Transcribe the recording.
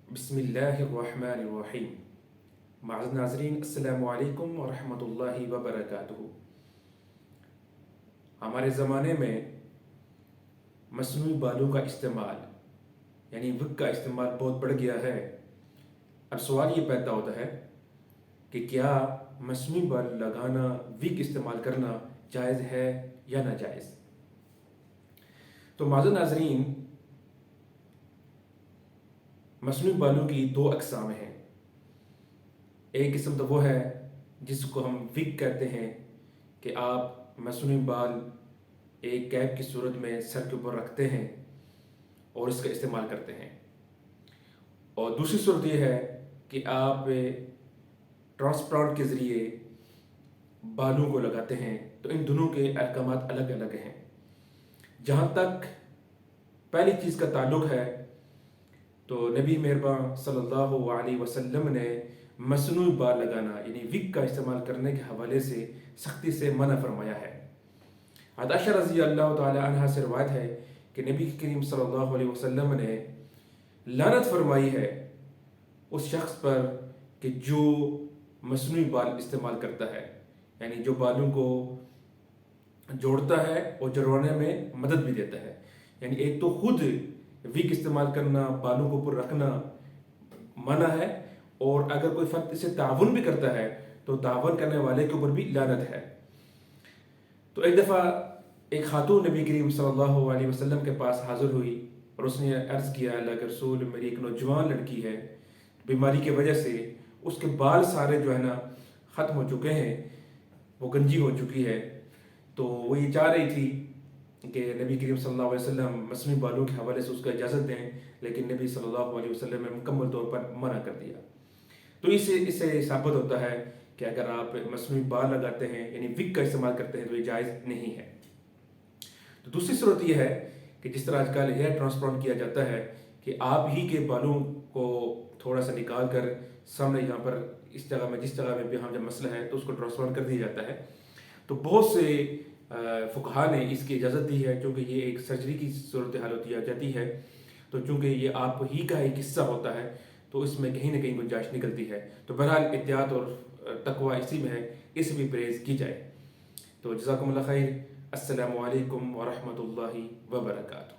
بسم اللہ الرحمن الرحیم۔ معزز ناظرین، السلام علیکم ورحمۃ اللہ وبرکاتہ۔ ہمارے زمانے میں مصنوعی بالوں کا استعمال یعنی وگ کا استعمال بہت بڑھ گیا ہے۔ اب سوال یہ پیدا ہوتا ہے کہ کیا مصنوعی بال لگانا، وگ استعمال کرنا جائز ہے یا ناجائز؟ تو معزز ناظرین، مصنوعی بالوں کی دو اقسام ہیں۔ ایک قسم تو وہ ہے جس کو ہم وگ کہتے ہیں کہ آپ مصنوعی بال ایک کیپ کی صورت میں سر کے اوپر رکھتے ہیں اور اس کا استعمال کرتے ہیں، اور دوسری صورت یہ ہے کہ آپ ٹرانسپلانٹ کے ذریعے بالوں کو لگاتے ہیں۔ تو ان دونوں کے احکامات الگ الگ ہیں۔ جہاں تک پہلی چیز کا تعلق ہے تو نبی مہربان صلی اللہ علیہ وسلم نے مصنوعی بال لگانا یعنی وگ کا استعمال کرنے کے حوالے سے سختی سے منع فرمایا ہے۔ عائشہ رضی اللہ تعالی عنہا سے روایت ہے کہ نبی کریم صلی اللہ علیہ وسلم نے لعنت فرمائی ہے اس شخص پر کہ جو مصنوعی بال استعمال کرتا ہے، یعنی جو بالوں کو جوڑتا ہے اور جڑوانے میں مدد بھی دیتا ہے۔ یعنی ایک تو خود وگ استعمال کرنا، بالوں کو اوپر رکھنا منع ہے، اور اگر کوئی فرد اسے تعاون بھی کرتا ہے تو تعاون کرنے والے کے اوپر بھی لعنت ہے۔ تو ایک دفعہ ایک خاتون نبی کریم صلی اللہ علیہ وسلم کے پاس حاضر ہوئی اور اس نے عرض کیا، اللہ کے رسول، میری ایک نوجوان لڑکی ہے، بیماری کی وجہ سے اس کے بال سارے جو ہے نا ختم ہو چکے ہیں، وہ گنجی ہو چکی ہے، تو وہ یہ چاہ رہی تھی کہ نبی کریم صلی اللہ علیہ وسلم مصنوعی بالوں کے حوالے سے اس کو اجازت دیں، لیکن نبی صلی اللہ علیہ وسلم نے مکمل طور پر منع کر دیا۔ تو اس سے ثابت ہوتا ہے کہ اگر آپ مصنوعی بال لگاتے ہیں یعنی وگ کا استعمال کرتے ہیں تو یہ جائز نہیں ہے۔ تو دوسری صورت یہ ہے کہ جس طرح آج کل ہیئر ٹرانسپلانٹ کیا جاتا ہے کہ آپ ہی کے بالوں کو تھوڑا سا نکال کر سامنے یہاں پر اس جگہ میں، جس جگہ میں بھی ہم جب مسئلہ ہے تو اس کو ٹرانسپلانٹ کر دیا جاتا ہے۔ تو بہت سے فقہا نے اس کی اجازت دی ہے، چونکہ یہ ایک سرجری کی صورتحال ہوتی جاتی ہے، تو چونکہ یہ آپ ہی کا ایک حصہ ہوتا ہے تو اس میں کہیں نہ کہیں گنجائش نکلتی ہے۔ تو بہرحال احتیاط اور تقوی اسی میں ہے، اس بھی پرہیز کی جائے۔ تو جزاکم اللہ خیر۔ السلام علیکم ورحمۃ اللہ وبرکاتہ۔